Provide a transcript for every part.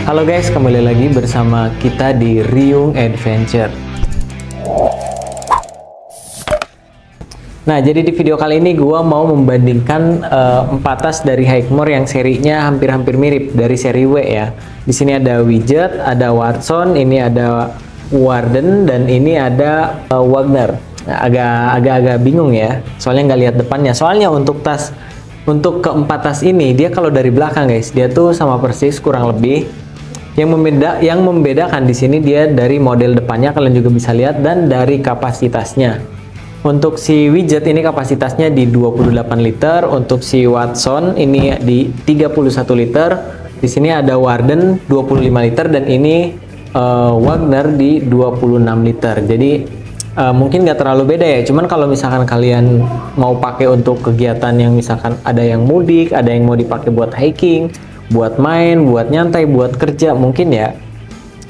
Halo guys, kembali lagi bersama kita di Ryung Adventure. Nah, jadi di video kali ini gua mau membandingkan 4 tas dari Hikemore yang serinya hampir-hampir mirip dari seri W ya. Di sini ada Widget, ada Watson, ini ada Warden, dan ini ada Wagner. Nah, agak-agak bingung ya, soalnya nggak lihat depannya. Soalnya untuk keempat tas ini, dia kalau dari belakang guys, dia tuh sama persis kurang lebih. Yang membedakan di sini dia dari model depannya, kalian juga bisa lihat, dan dari kapasitasnya. Untuk si Widget ini kapasitasnya di 28 liter, untuk si Watson ini di 31 liter. Di sini ada Warden 25 liter dan ini Wagner di 26 liter. Jadi mungkin nggak terlalu beda ya. Cuman kalau misalkan kalian mau pakai untuk kegiatan yang misalkan ada yang mudik, ada yang mau dipakai buat hiking, buat main, buat nyantai, buat kerja, mungkin ya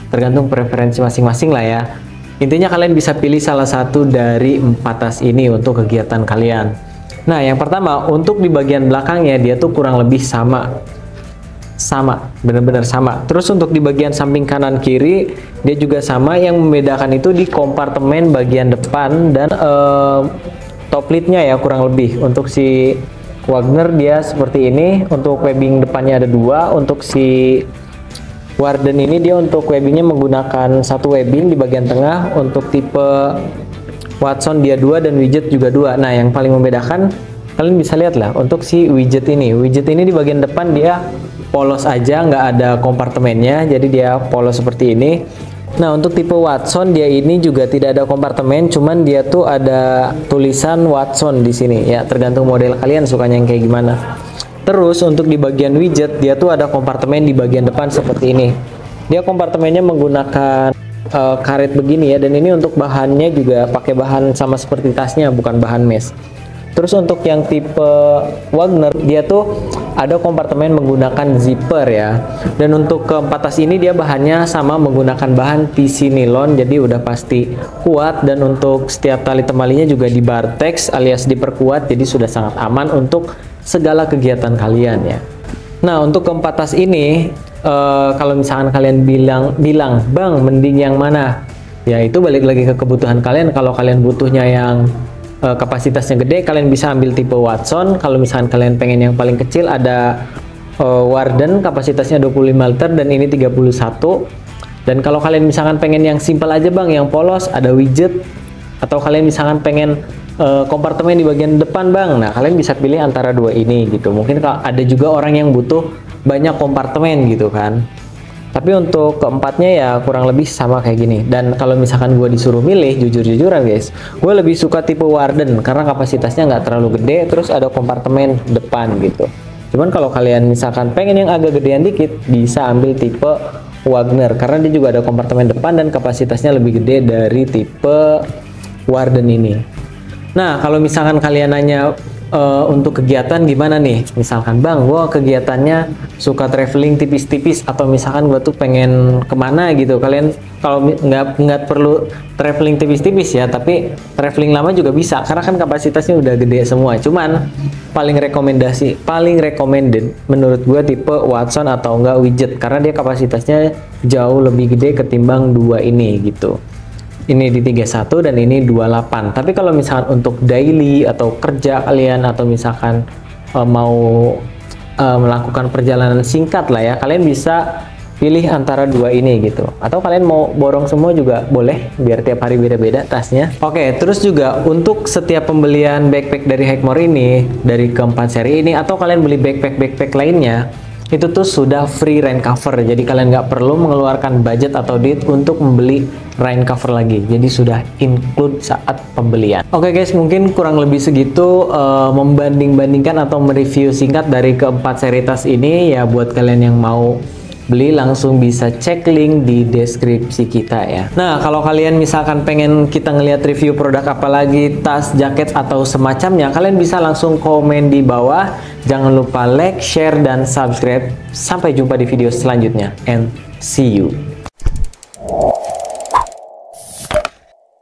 tergantung preferensi masing-masing lah ya. Intinya kalian bisa pilih salah satu dari 4 tas ini untuk kegiatan kalian. Nah, yang pertama untuk di bagian belakangnya dia tuh kurang lebih sama, benar-benar sama. Terus untuk di bagian samping kanan kiri dia juga sama. Yang membedakan itu di kompartemen bagian depan dan top lidnya ya, kurang lebih. Untuk si Wagner dia seperti ini, untuk webbing depannya ada 2. Untuk si Warden ini dia untuk webbingnya menggunakan 1 webbing di bagian tengah. Untuk tipe Watson dia 2 dan Widget juga 2. Nah, yang paling membedakan kalian bisa lihat lah untuk si Widget ini. Widget ini di bagian depan dia polos aja, nggak ada kompartemennya, jadi dia polos seperti ini. Nah, untuk tipe Watson dia ini juga tidak ada kompartemen, cuman dia tuh ada tulisan Watson di sini ya, tergantung model kalian sukanya yang kayak gimana. Terus untuk di bagian Widget dia tuh ada kompartemen di bagian depan seperti ini. Dia kompartemennya menggunakan karet begini ya, dan ini untuk bahannya juga pakai bahan sama seperti tasnya, bukan bahan mesh. Terus untuk yang tipe Wagner dia tuh ada kompartemen menggunakan zipper ya. Dan untuk keempat tas ini dia bahannya sama menggunakan bahan PC nilon, jadi udah pasti kuat. Dan untuk setiap tali temalinya juga di Bartex alias diperkuat, jadi sudah sangat aman untuk segala kegiatan kalian ya. Nah, untuk keempat tas ini kalau misalkan kalian bilang bang mending yang mana, ya itu balik lagi ke kebutuhan kalian. Kalau kalian butuhnya yang kapasitasnya gede, kalian bisa ambil tipe Watson. Kalau misalkan kalian pengen yang paling kecil, ada Warden kapasitasnya 25 liter dan ini 31. Dan kalau kalian misalkan pengen yang simple aja bang, yang polos, ada Widget. Atau kalian misalkan pengen kompartemen di bagian depan bang, nah kalian bisa pilih antara 2 ini gitu. Mungkin ada juga orang yang butuh banyak kompartemen gitu kan. Tapi untuk keempatnya ya kurang lebih sama kayak gini. Dan kalau misalkan gue disuruh milih, jujur-jujuran guys, gue lebih suka tipe Warden karena kapasitasnya nggak terlalu gede, terus ada kompartemen depan gitu. Cuman kalau kalian misalkan pengen yang agak gedean dikit, bisa ambil tipe Wagner karena dia juga ada kompartemen depan dan kapasitasnya lebih gede dari tipe Warden ini. Nah, kalau misalkan kalian nanya untuk kegiatan gimana nih, misalkan bang gua kegiatannya suka traveling tipis-tipis, atau misalkan gua tuh pengen kemana gitu, kalian kalau nggak perlu traveling tipis-tipis ya, tapi traveling lama juga bisa karena kan kapasitasnya udah gede semua. Cuman paling recommended menurut gua tipe Watson atau enggak Widget karena dia kapasitasnya jauh lebih gede ketimbang 2 ini gitu. Ini di 31 dan ini 28. Tapi kalau misalkan untuk daily atau kerja kalian, atau misalkan mau melakukan perjalanan singkat lah ya, kalian bisa pilih antara 2 ini gitu. Atau kalian mau borong semua juga boleh, biar tiap hari beda-beda tasnya. Oke, terus juga untuk setiap pembelian backpack dari Hikemore ini, dari keempat seri ini, atau kalian beli backpack lainnya, itu tuh sudah free rain cover. Jadi kalian nggak perlu mengeluarkan budget atau duit untuk membeli rain cover lagi, jadi sudah include saat pembelian. Oke guys, mungkin kurang lebih segitu membanding-bandingkan atau mereview singkat dari keempat seri tas ini ya. Buat kalian yang mau beli langsung bisa cek link di deskripsi kita ya. Nah, kalau kalian misalkan pengen kita ngelihat review produk apa lagi, tas, jaket atau semacamnya, kalian bisa langsung komen di bawah. Jangan lupa like, share, dan subscribe. Sampai jumpa di video selanjutnya and see you.